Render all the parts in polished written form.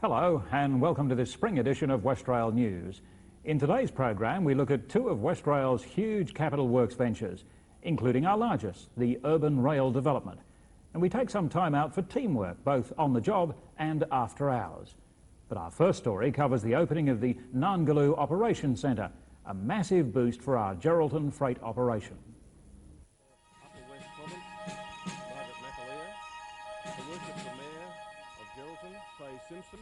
Hello and welcome to this spring edition of Westrail News. In today's program we look at two of Westrail's huge capital works ventures, including our largest, the urban rail development. And we take some time out for teamwork, both on the job and after hours. But our first story covers the opening of the Narngulu Operations Centre, a massive boost for our Geraldton freight operation.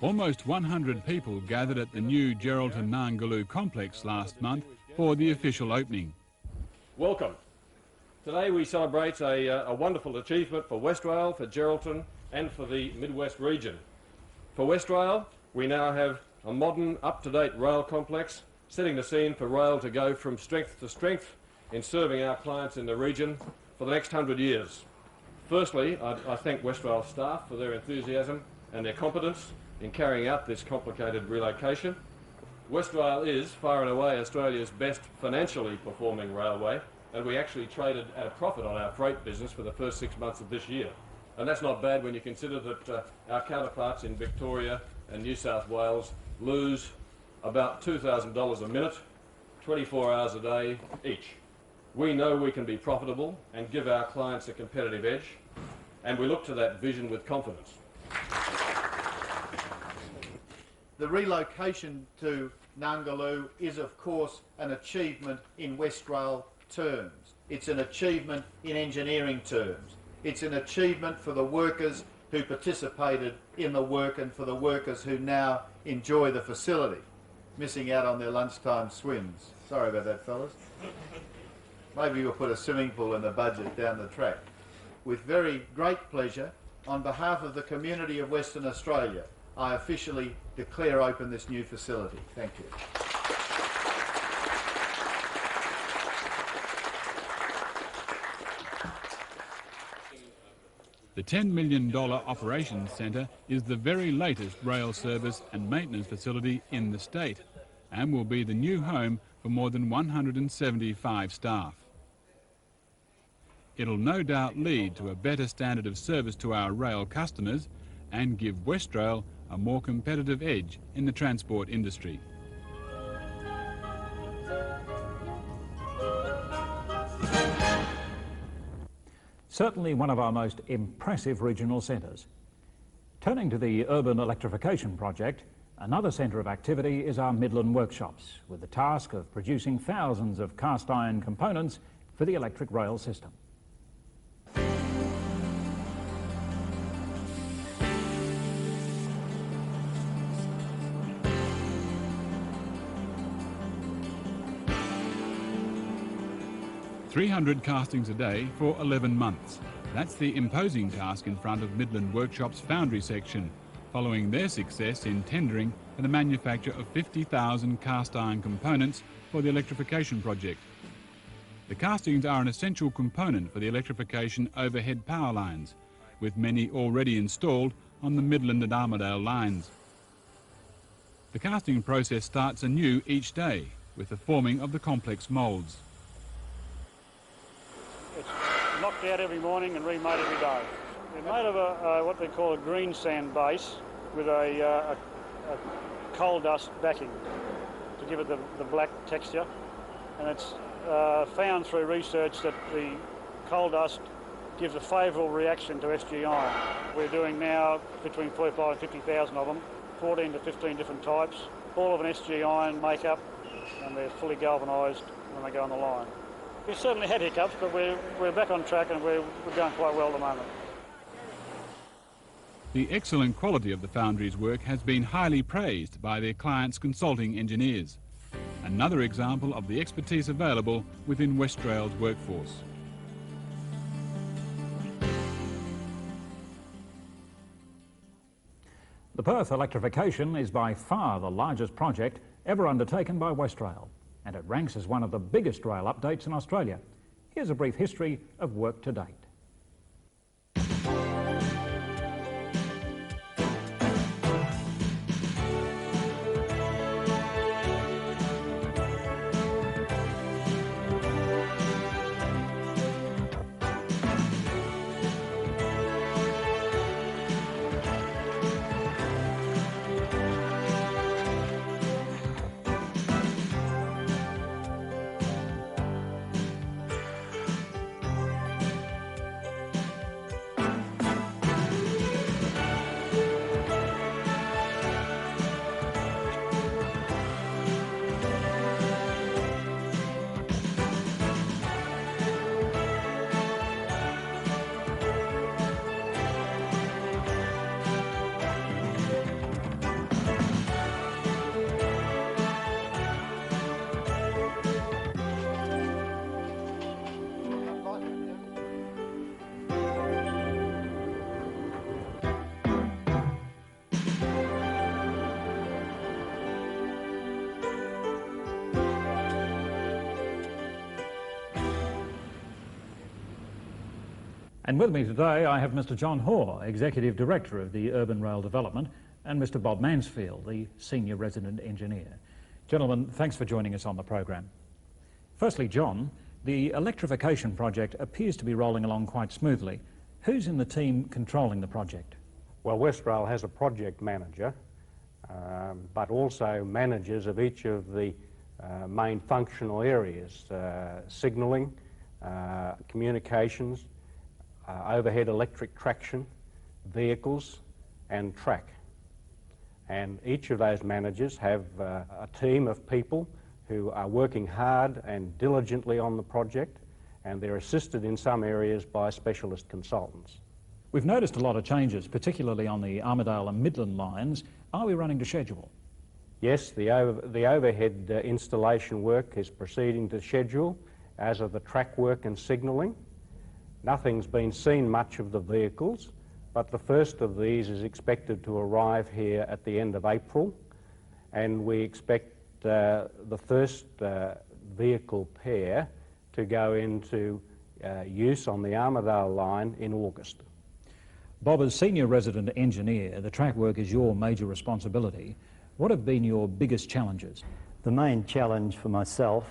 Almost 100 people gathered at the new Geraldton Narngulu complex last month for the official opening. Welcome. Today we celebrate a wonderful achievement for Westrail, for Geraldton and for the Midwest region. For Westrail, we now have a modern, up-to-date rail complex, setting the scene for rail to go from strength to strength in serving our clients in the region for the next 100 years. Firstly, I thank Westrail staff for their enthusiasm and their competence in carrying out this complicated relocation. Westrail is far and away Australia's best financially performing railway, and we actually traded at a profit on our freight business for the first 6 months of this year. And that's not bad when you consider that our counterparts in Victoria and New South Wales lose about $2,000 a minute, 24 hours a day each. We know we can be profitable and give our clients a competitive edge, and we look to that vision with confidence. The relocation to Narngulu is, of course, an achievement in Westrail terms. It's an achievement in engineering terms. It's an achievement for the workers who participated in the work and for the workers who now enjoy the facility, missing out on their lunchtime swims. Sorry about that, fellas. Maybe we'll put a swimming pool in the budget down the track. With very great pleasure, on behalf of the community of Western Australia, I officially declare open this new facility. Thank you. The $10 million Operations Centre is the very latest rail service and maintenance facility in the state and will be the new home for more than 175 staff. It'll no doubt lead to a better standard of service to our rail customers and give Westrail a more competitive edge in the transport industry. Certainly one of our most impressive regional centres. Turning to the urban electrification project, another centre of activity is our Midland Workshops, with the task of producing thousands of cast iron components for the electric rail system. "300 castings a day for 11 months. That's the imposing task in front of Midland Workshop's foundry section, following their success in tendering for the manufacture of 50,000 cast iron components for the electrification project. The castings are an essential component for the electrification overhead power lines, with many already installed on the Midland and Armidale lines. The casting process starts anew each day with the forming of the complex moulds. It's knocked out every morning and remade every day. They're made of what they call a green sand base with a coal dust backing to give it the black texture. And it's found through research that the coal dust gives a favourable reaction to SG iron. We're doing now between 45 and 50,000 of them, 14 to 15 different types, all of an SG iron makeup, and they're fully galvanised when they go on the line. We've certainly had hiccups, but we're back on track and we're going quite well at the moment. The excellent quality of the foundry's work has been highly praised by their clients' consulting engineers. Another example of the expertise available within Westrail's workforce. The Perth electrification is by far the largest project ever undertaken by Westrail, and it ranks as one of the biggest rail updates in Australia. Here's a brief history of work to date. And with me today I have Mr John Hoare, Executive Director of the Urban Rail Development, and Mr Bob Mansfield, the Senior Resident Engineer. Gentlemen, thanks for joining us on the program. Firstly, John, the electrification project appears to be rolling along quite smoothly. Who's in the team controlling the project? Well, Westrail has a project manager, but also managers of each of the main functional areas, signalling, communications, overhead electric traction, vehicles and track. And each of those managers have a team of people who are working hard and diligently on the project, and they're assisted in some areas by specialist consultants. We've noticed a lot of changes, particularly on the Armidale and Midland lines. Are we running to schedule? Yes, the overhead installation work is proceeding to schedule, as are the track work and signalling. Nothing's been seen much of the vehicles, but the first of these is expected to arrive here at the end of April, and we expect the first vehicle pair to go into use on the Armidale line in August. Bob, as Senior Resident Engineer, the track work is your major responsibility. What have been your biggest challenges? The main challenge for myself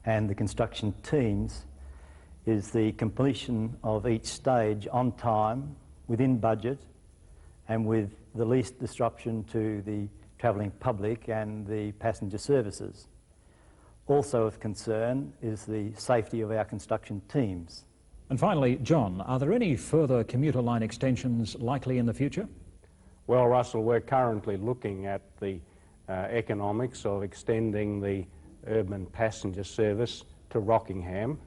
and the construction teams is the completion of each stage on time, within budget, and with the least disruption to the travelling public and the passenger services. Also of concern is the safety of our construction teams. And finally, John, are there any further commuter line extensions likely in the future? Well, Russell, we're currently looking at the economics of extending the urban passenger service to Rockingham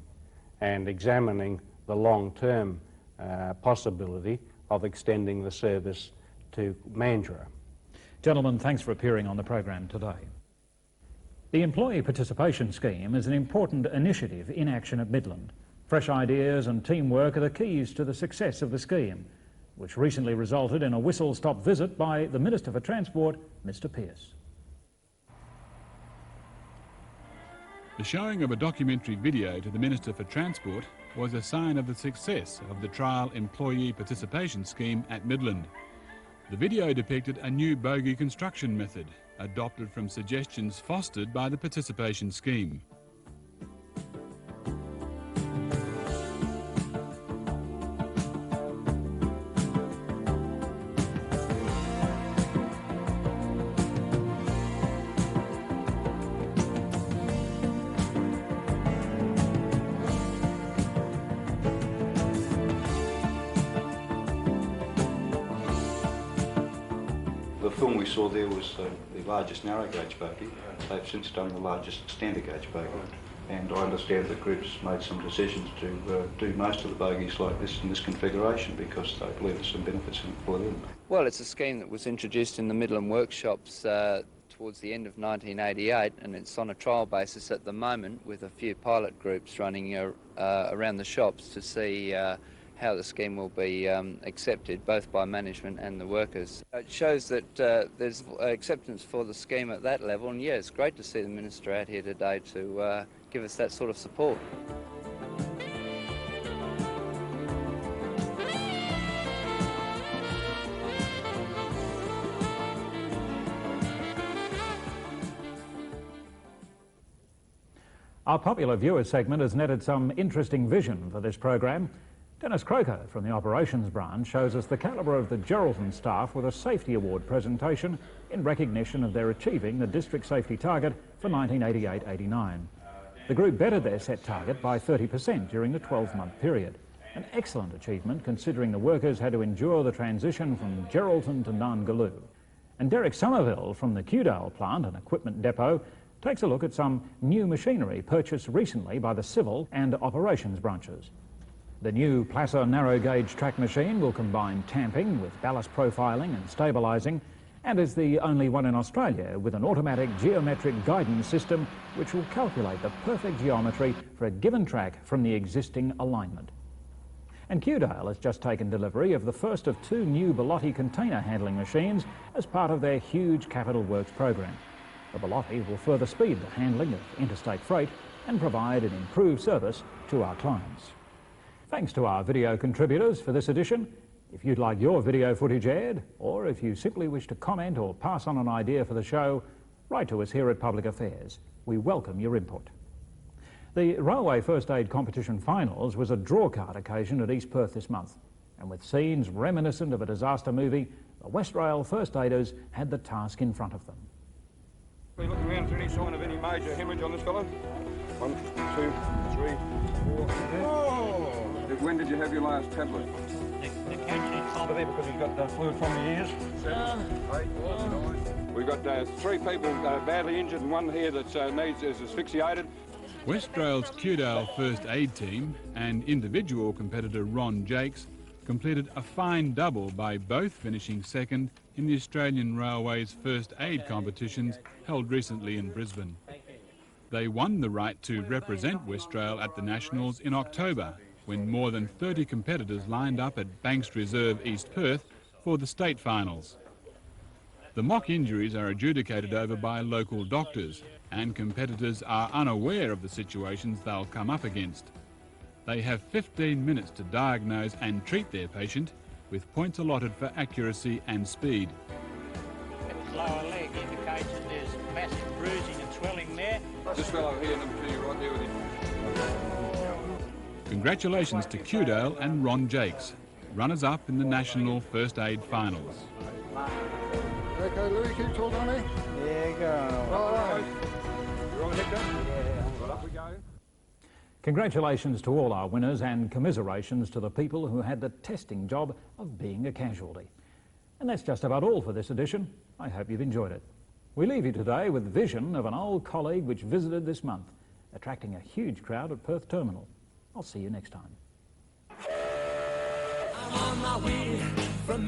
and examining the long-term possibility of extending the service to Mandurah. Gentlemen, thanks for appearing on the program today. The Employee Participation Scheme is an important initiative in action at Midland. Fresh ideas and teamwork are the keys to the success of the scheme, which recently resulted in a whistle-stop visit by the Minister for Transport, Mr Pearce. The showing of a documentary video to the Minister for Transport was a sign of the success of the trial employee participation scheme at Midland. The video depicted a new bogie construction method, adopted from suggestions fostered by the participation scheme. The film we saw there was the largest narrow gauge bogie. They've since done the largest standard gauge bogie, and I understand the group's made some decisions to do most of the bogies like this in this configuration because they believe there's some benefits in it for them. Well, it's a scheme that was introduced in the Midland Workshops towards the end of 1988, and it's on a trial basis at the moment with a few pilot groups running around the shops to see how the scheme will be accepted both by management and the workers. It shows that there's acceptance for the scheme at that level, and yeah, it's great to see the Minister out here today to give us that sort of support. Our popular viewer segment has netted some interesting vision for this program. Dennis Croker from the Operations Branch shows us the calibre of the Geraldton staff with a safety award presentation in recognition of their achieving the district safety target for 1988-89. The group bettered their set target by 30% during the 12-month period. An excellent achievement considering the workers had to endure the transition from Geraldton to Narngulu. And Derek Somerville from the Kewdale plant and equipment depot takes a look at some new machinery purchased recently by the civil and operations branches. The new Placer narrow gauge track machine will combine tamping with ballast profiling and stabilising, and is the only one in Australia with an automatic geometric guidance system which will calculate the perfect geometry for a given track from the existing alignment. And Kewdale has just taken delivery of the first of two new Bilotti container handling machines as part of their huge capital works program. The Bilotti will further speed the handling of interstate freight and provide an improved service to our clients. Thanks to our video contributors for this edition. If you'd like your video footage aired, or if you simply wish to comment or pass on an idea for the show, write to us here at Public Affairs. We welcome your input. The Railway First Aid Competition Finals was a drawcard occasion at East Perth this month, and with scenes reminiscent of a disaster movie, the Westrail First Aiders had the task in front of them. Are you looking around for any sign of any major hemorrhage on this fellow? 1, 2, 3, 4. Oh! When did you have your last tablet? Over there because he's got fluid from the ears. 7, 8, 9. We've got 3 people badly injured and one here that is asphyxiated. Westrail's Kewdale First Aid team and individual competitor Ron Jakes completed a fine double by both finishing second in the Australian Railways First Aid competitions held recently in Brisbane. They won the right to represent Westrail at the Nationals in October, when more than 30 competitors lined up at Banks Reserve, East Perth, for the state finals. The mock injuries are adjudicated over by local doctors, and competitors are unaware of the situations they'll come up against. They have 15 minutes to diagnose and treat their patient, with points allotted for accuracy and speed. His lower leg indicates that there's massive bruising and swelling there. This fellow here, number 2, you're right there with him. Congratulations to Kewdale and Ron Jakes, runners-up in the National First Aid Finals. Okay, Louis, keep talking on me. There you go. All right. You're on the head down? Yeah. Right, up we go. Congratulations to all our winners and commiserations to the people who had the testing job of being a casualty. And that's just about all for this edition. I hope you've enjoyed it. We leave you today with the vision of an old colleague which visited this month, attracting a huge crowd at Perth Terminal. I'll see you next time. I'm on my way from